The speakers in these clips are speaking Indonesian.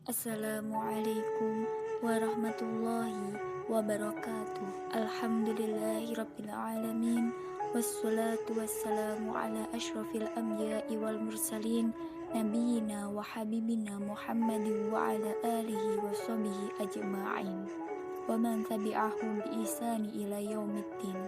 Assalamualaikum warahmatullahi wabarakatuh. Alhamdulillahirabbil alamin. Wassalatu wassalamu ala asyrafil anbiya'i wal mursalin nabiyina wa habibina Muhammadin wa ala alihi wa sahbihi ajma'in. Wa man tabi'ahum bi ihsani ila yaumiddin.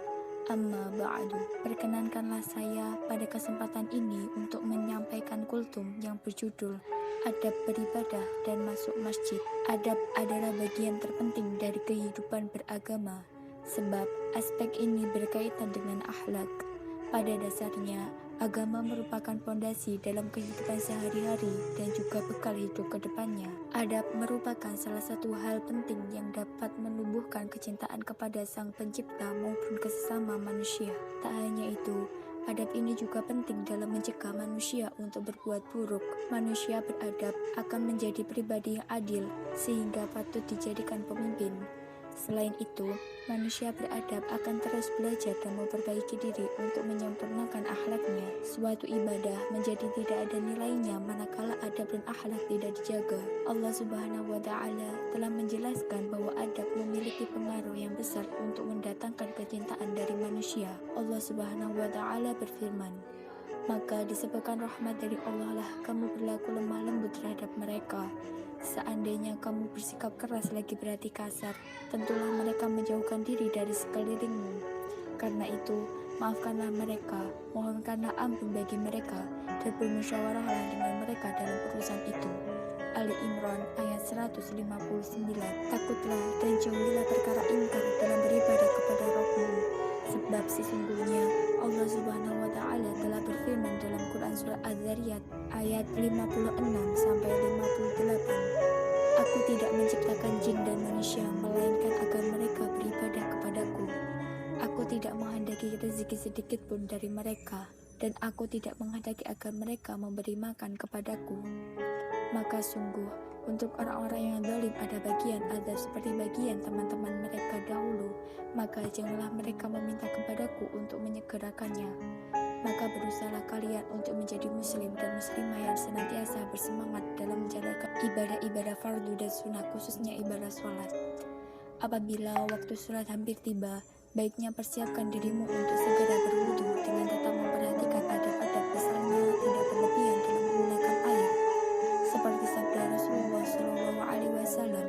Amma ba'du. Perkenankanlah saya pada kesempatan ini untuk menyampaikan kultum yang berjudul Adab beribadah dan masuk masjid. Adab adalah bagian terpenting dari kehidupan beragama, sebab aspek ini berkaitan dengan akhlak. Pada dasarnya, agama merupakan fondasi dalam kehidupan sehari-hari dan juga bekal hidup ke depannya. Adab merupakan salah satu hal penting yang dapat menumbuhkan kecintaan kepada Sang Pencipta maupun ke sesama manusia. Tak hanya itu, adab ini juga penting dalam mencegah manusia untuk berbuat buruk. Manusia beradab akan menjadi pribadi yang adil sehingga patut dijadikan pemimpin. Selain itu, manusia beradab akan terus belajar dan memperbaiki diri untuk menyempurnakan akhlaknya. Suatu ibadah menjadi tidak ada nilainya manakala adab dan akhlak tidak dijaga. Allah Subhanahu wa Ta'ala telah menjelaskan bahwa adab memiliki pengaruh yang besar untuk mendatangkan kecintaan dari manusia. Allah Subhanahu wa Ta'ala berfirman, "Maka disebabkan rahmat dari Allah lah kamu berlaku lemah lembut terhadap mereka. Seandainya kamu bersikap keras lagi berhati kasar, tentulah mereka menjauhkan diri dari sekelilingmu. Karena itu, maafkanlah mereka, mohonkanlah ampun bagi mereka, dan bermusyawarahlah dengan mereka dalam urusan itu." Ali Imran ayat 159. Takutlah dan jauhilah perkara ingkar dalam beribadah kepada Rabbmu, sebab sesungguhnya Allah Subhanahu wa Ta'ala telah berfirman dalam Quran surah Az-Zariyat ayat 56-58. Aku tidak menciptakan jin dan manusia melainkan agar mereka beribadah kepadaku. Aku tidak menghendaki rezeki sedikit pun dari mereka, dan aku tidak menghendaki agar mereka memberi makan kepadaku. Maka sungguh untuk orang-orang yang zalim ada bagian azab seperti bagian teman-teman mereka dahulu, maka janganlah mereka meminta kepadaku untuk menyegerakannya. Maka berusahalah kalian untuk menjadi muslim dan muslimah yang senantiasa bersemangat dalam menjalankan ibadah-ibadah fardu dan sunnah, khususnya ibadah sholat. Apabila waktu sholat hampir tiba, baiknya persiapkan dirimu untuk segera berwudu dengan tetap memperhatikan adab-adab misalnya tidak berlebihan dalam menggunakan air. Seperti sabda Rasulullah SAW,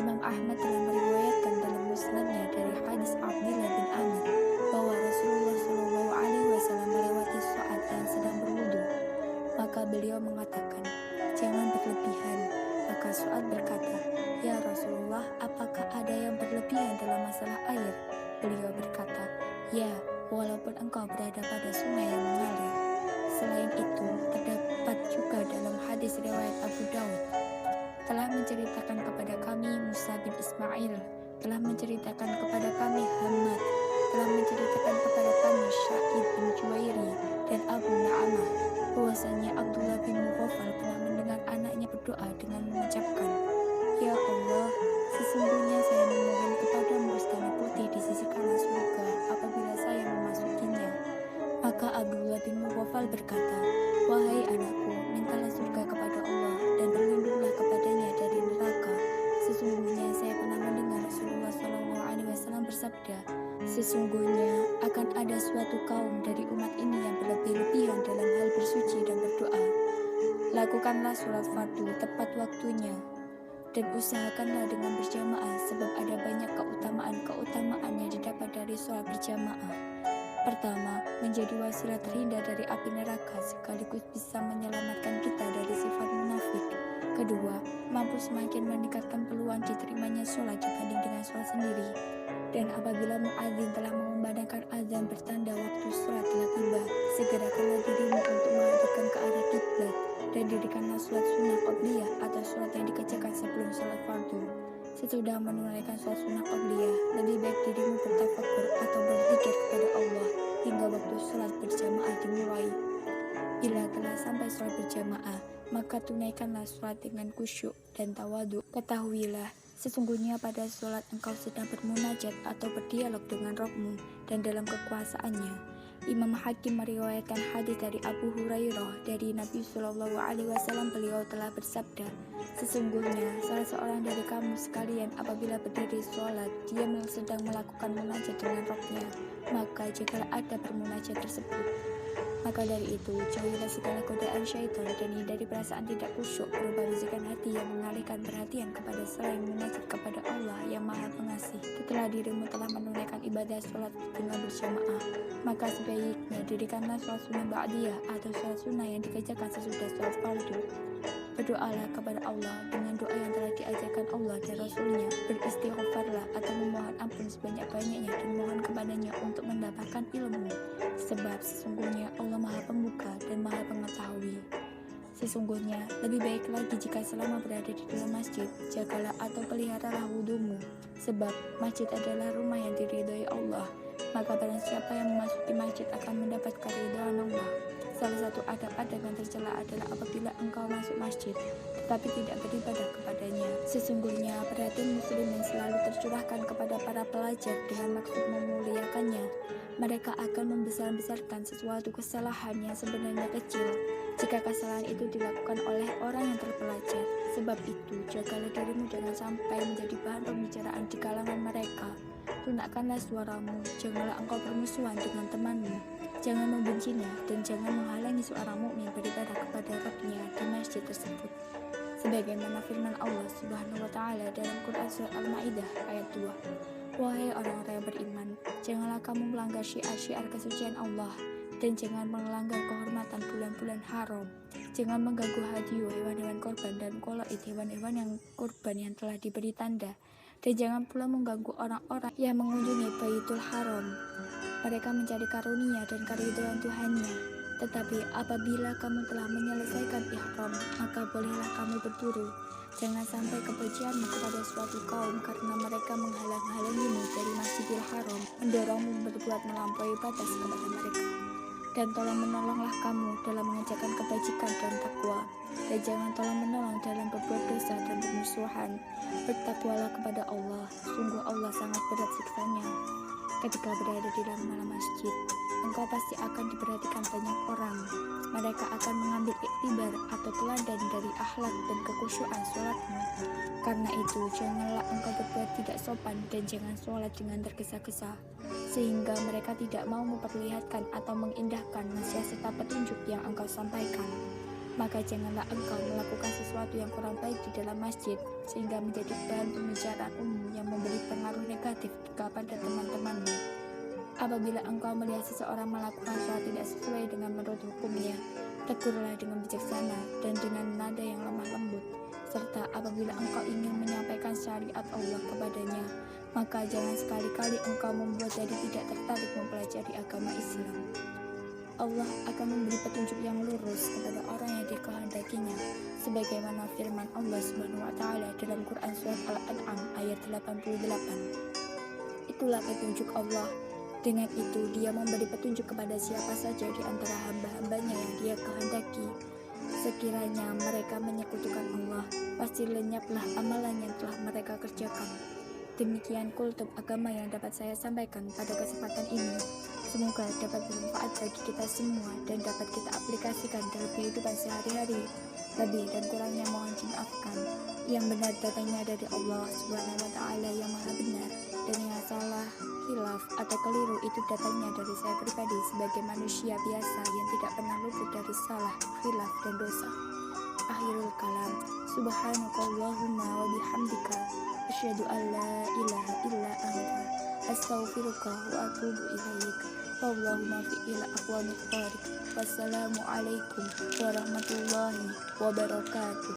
Imam Ahmad telah meriwayatkan dalam musnadnya dari hadis Abdullah bin Amr bahwa Rasulullah SAW melewati saat yang sedang berwudu. Maka beliau mengatakan, "Jangan berlebihan." Maka Su'ad berkata, "Ya Rasulullah, apakah ada yang berlebihan dalam masalah air?" Beliau berkata, "Ya, walaupun engkau berada pada sungai yang mengalir." Selain itu, terdapat juga dalam hadis riwayat Abu Daud, telah menceritakan kepada kami Musa bin Ismail, telah menceritakan kepada kami Hamad, telah menceritakan kepada kami Sya'id bin Juwairi dan Abu Na'amah, bahwasanya Abdullah bin Mughaffal pernah mendengar anaknya berdoa dengan mengucapkan, "Ya Allah, sesungguhnya saya memohon kepadamu istana putih di sisi kanan surga apabila saya memasukinya." Maka Abdullah bin Mughaffal berkata, "Wahai anakku, mintalah surga kepada Allah dan berlindunglah kepadanya dari neraka. Sesungguhnya saya pernah mendengar Rasulullah SAW bersabda, sesungguhnya akan ada suatu kaum dari umat ini yang berlebih-lebihan dalam hal bersuci dan berdoa. Lakukanlah sholat fardu tepat waktunya dan usahakanlah dengan berjamaah, sebab ada banyak keutamaan yang didapat dari sholat berjamaah. Pertama, menjadi wasilah terhindar dari api neraka sekaligus bisa menyelamatkan kita dari sifat munafik. Kedua, mampu semakin meningkatkan peluang diterimanya sholat dibanding dengan sholat sendiri. Dan apabila muadzin telah mengumandangkan azan bertanda waktu sholat telah tiba, segerakanlah dirimu untuk menghadapkan ke arah kiblat dan dirikanlah sholat sunnah qobliyah atau sholat yang dikerjakan sebelum sholat fardu. Sesudah menunaikan sholat sunnah qobliyah, lebih baik dirimu bertafakur atau berzikir kepada Allah hingga waktu sholat berjamaah dimulai. Bila telah sampai sholat berjamaah, maka tunaikanlah sholat dengan khusyuk dan tawadu. Ketahuilah, sesungguhnya pada sholat engkau sedang bermunajat atau berdialog dengan Rabbmu dan dalam kekuasaannya. Imam Hakim meriwayatkan hadis dari Abu Hurairah dari Nabi Shallallahu Alaihi Wasallam. Beliau telah bersabda, sesungguhnya salah seorang dari kamu sekalian apabila berdiri sholat, dia sedang melakukan munajat dengan Rabb-nya, maka jikalau ada bermunajat tersebut. Maka dari itu, jauhilah segala godaan syaitan dan hindari perasaan tidak khusyuk berupa bisikan hati yang mengalihkan perhatian kepada selain munajat kepada Allah yang Maha Pengasih. Setelah dirimu telah menunaikan ibadah sholat dengan berjamaah, maka sebaiknya dirikanlah sholat sunnah ba'diyah atau sholat sunnah yang dikerjakan sesudah sholat fardu. Berdoalah kepada Allah dengan doa yang telah diajarkan Allah dan Rasulnya. Beristighfarlah atau memohon ampun sebanyak-banyaknya dan mohon kepadanya untuk mendapatkan ilmu. Sebab sesungguhnya Allah Maha Pembuka dan Maha Pengetahui. Sesungguhnya lebih baik lagi jika selama berada di dalam masjid, jagalah atau peliharalah wudumu. Sebab masjid adalah rumah yang diridhoi Allah. Maka barang siapa yang memasuki masjid akan mendapat keridhaan Allah. Salah satu adab-adab yang tercela adalah apabila engkau masuk masjid, tetapi tidak beribadah kepadanya. Sesungguhnya perhatian muslimin selalu tercurahkan kepada para pelajar dengan maksud memuliakannya. Mereka akan membesar-besarkan sesuatu kesalahan yang sebenarnya kecil jika kesalahan itu dilakukan oleh orang yang terpelajar. Sebab itu, jagalah dirimu jangan sampai menjadi bahan pembicaraan di kalangan mereka. Tunakkanlah suaramu, janganlah engkau bermusuhan dengan temanmu. Jangan membencinya dan jangan menghalangi seorang mukmin beribadah kepada Rabb-nya di masjid tersebut. Sebagaimana firman Allah Subhanahu wa taala dalam Quran surat Al-Maidah ayat 2. Wahai orang-orang yang beriman, janganlah kamu melanggar syiar-syiar kesucian Allah dan jangan melanggar kehormatan bulan-bulan haram. Jangan mengganggu hadiah hewan-hewan korban dan qolaid hewan-hewan yang kurban yang telah diberi tanda. Dan jangan pula mengganggu orang-orang yang mengunjungi Baitul Haram. Mereka mencari karunia dan keridhaan Tuhannya. Tetapi apabila kamu telah menyelesaikan ihram, maka bolehlah kamu berburu. Jangan sampai kebencianmu kepada suatu kaum karena mereka menghalang-halangimu dari Masjidil Haram, mendorongmu berbuat melampaui batas kepada mereka. Dan tolong menolonglah kamu dalam mengerjakan kebajikan dan takwa. Dan jangan tolong menolong dalam berbuat dosa dan bermusuhan. Bertakwalah kepada Allah, sungguh Allah sangat berat siksanya. Ketika berada di dalam malam masjid, engkau pasti akan diperhatikan banyak orang. Mereka akan mengambil iktibar atau teladan dari akhlak dan kekhusyuan sholatmu. Karena itu, janganlah engkau berbuat tidak sopan dan jangan sholat dengan tergesa-gesa, sehingga mereka tidak mau memperlihatkan atau mengindahkan nasihat serta petunjuk yang engkau sampaikan. Maka janganlah engkau melakukan sesuatu yang kurang baik di dalam masjid, sehingga menjadi bahan pembicaraan umum yang memberi pengaruh negatif kepada teman-temanmu. Apabila engkau melihat seseorang melakukan sholat tidak sesuai dengan menurut hukumnya, tegurlah dengan bijaksana dan dengan nada yang lemah lembut. Serta apabila engkau ingin menyampaikan syariat Allah kepadanya, maka jangan sekali-kali engkau membuat jadi tidak tertarik mempelajari agama Islam. Allah akan memberi petunjuk yang lurus kepada orang yang dikehendakinya, sebagaimana firman Allah Subhanahu wa taala dalam Quran surat Al-An'am ayat 88. Itulah petunjuk Allah. Dengan itu dia memberi petunjuk kepada siapa saja di antara hamba-hambanya yang dia kehendaki. Sekiranya mereka menyekutukan Allah, pasti lenyaplah amalan yang telah mereka kerjakan. Demikian kultum agama yang dapat saya sampaikan pada kesempatan ini. Semoga dapat bermanfaat bagi kita semua dan dapat kita aplikasikan dalam kehidupan sehari-hari. Lebih dan kurangnya mohon dimaafkan. Yang benar datangnya dari Allah Subhanahu wa taala yang Maha Benar, dan yang salah, khilaf atau keliru itu datangnya dari saya pribadi sebagai manusia biasa yang tidak pernah luput dari salah, khilaf dan dosa. Akhirul kalam. Subhanakallahumma wa bihamdika asyhadu an la ilaha illa anta astaghfiruka wa atubu ilaik. Wallahumma fi'il aqwamit thariq. Wassalamualaikum warahmatullahi wabarakatuh.